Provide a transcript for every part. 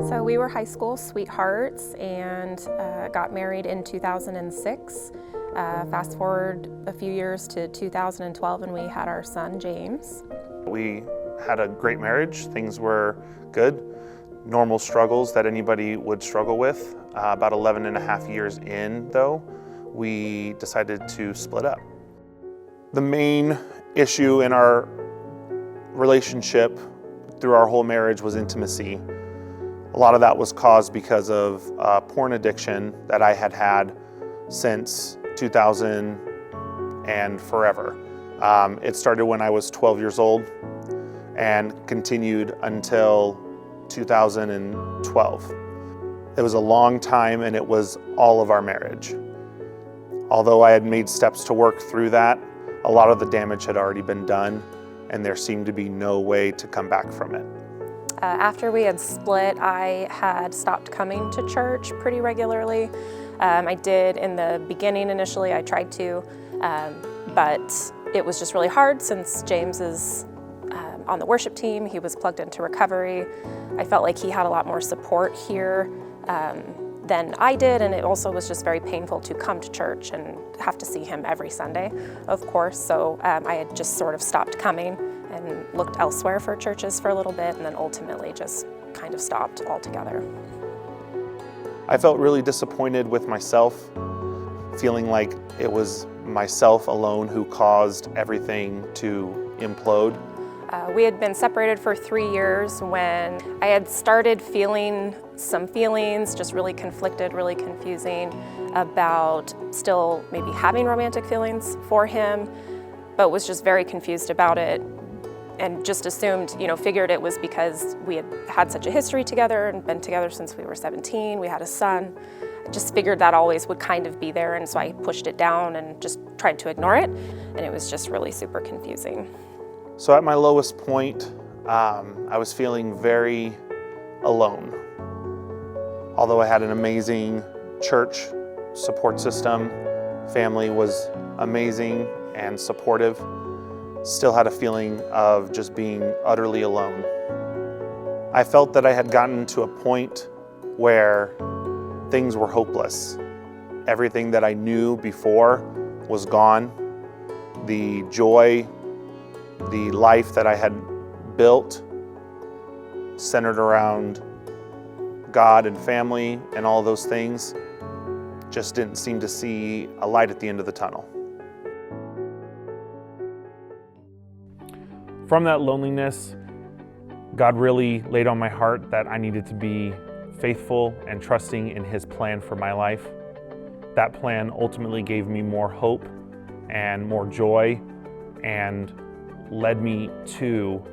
So we were high school sweethearts and got married in 2006. Fast forward a few years to 2012 and we had our son, James. We had a great marriage. Things were good. Normal struggles that anybody would struggle with. About 11 and a half years in, though, we decided to split up. The main issue in our relationship through our whole marriage was intimacy. A lot of that was caused because of porn addiction that I had had since 2000 and forever. It started when I was 12 years old and continued until 2012. It was a long time and it was all of our marriage. Although I had made steps to work through that, a lot of the damage had already been done and there seemed to be no way to come back from it. After we had split, I had stopped coming to church pretty regularly. I did in the beginning initially, I tried to, but it was just really hard since James is on the worship team. He was plugged into recovery. I felt like he had a lot more support here than I did, and it also was just very painful to come to church and have to see him every Sunday, of course. So I had just sort of stopped coming and looked elsewhere for churches for a little bit, and then ultimately just kind of stopped altogether. I felt really disappointed with myself, feeling like it was myself alone who caused everything to implode. We had been separated for 3 years when I had started feeling some feelings, just really conflicted, really confusing about still maybe having romantic feelings for him, but was just very confused about it and just assumed, figured it was because we had had such a history together and been together since we were 17, we had a son. I just figured that always would kind of be there, and so I pushed it down and just tried to ignore it, and it was just really super confusing. So at my lowest point, I was feeling very alone. Although I had an amazing church support system, family was amazing and supportive, still had a feeling of just being utterly alone. I felt that I had gotten to a point where things were hopeless. Everything that I knew before was gone. The joy, the life that I had built centered around God and family and all those things just didn't seem to see a light at the end of the tunnel. From that loneliness, God really laid on my heart that I needed to be faithful and trusting in His plan for my life. That plan ultimately gave me more hope and more joy and led me to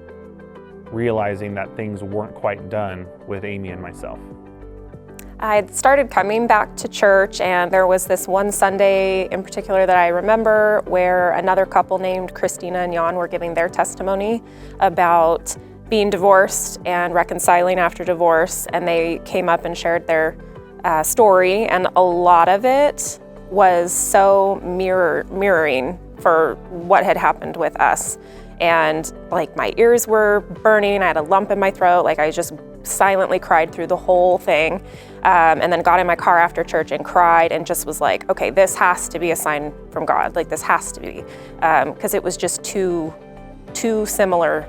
realizing that things weren't quite done with Amy and myself. I had started coming back to church, and there was this one Sunday in particular that I remember where another couple named Christina and Jan were giving their testimony about being divorced and reconciling after divorce, and they came up and shared their story, and a lot of it was so mirroring for what had happened with us. And like my ears were burning, I had a lump in my throat, like I just silently cried through the whole thing, and then got in my car after church and cried and just was like, okay, this has to be a sign from God, like this has to be, because it was just too similar,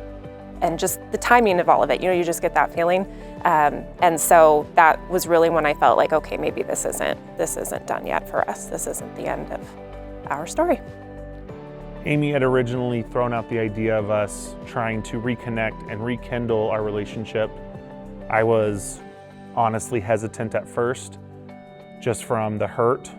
and just the timing of all of it, you just get that feeling, and so that was really when I felt like, okay, maybe this isn't done yet for us, this isn't the end of our story. Amy had originally thrown out the idea of us trying to reconnect and rekindle our relationship. I was honestly hesitant at first, just from the hurt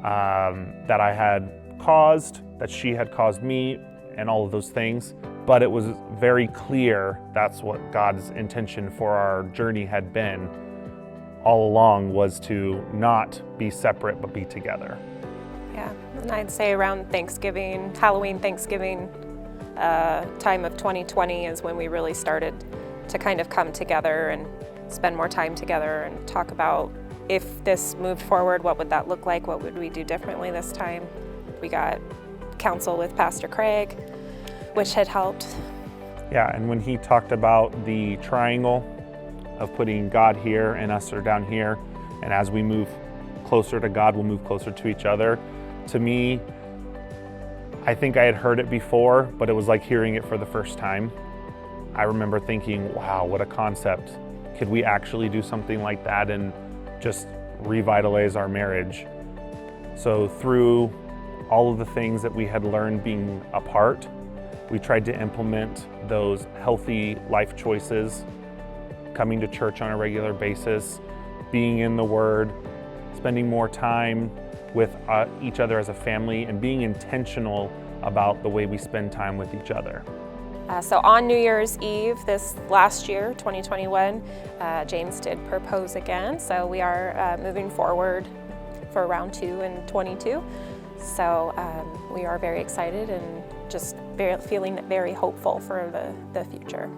that I had caused, that she had caused me, and all of those things. But it was very clear that's what God's intention for our journey had been all along, was to not be separate but be together. Yeah, and I'd say around Thanksgiving, Halloween, Thanksgiving time of 2020 is when we really started to kind of come together and spend more time together and talk about if this moved forward, what would that look like? What would we do differently this time? We got counsel with Pastor Craig, which had helped. Yeah, and when he talked about the triangle of putting God here and us are down here. And as we move closer to God, we'll move closer to each other. To me, I think I had heard it before, but it was like hearing it for the first time. I remember thinking, wow, what a concept. Could we actually do something like that and just revitalize our marriage? So through all of the things that we had learned being apart, we tried to implement those healthy life choices, coming to church on a regular basis, being in the Word, spending more time with each other as a family, and being intentional about the way we spend time with each other. So on New Year's Eve this last year, 2021, James did propose again. So we are moving forward for round 2 in 22. So we are very excited and just feeling very hopeful for the future.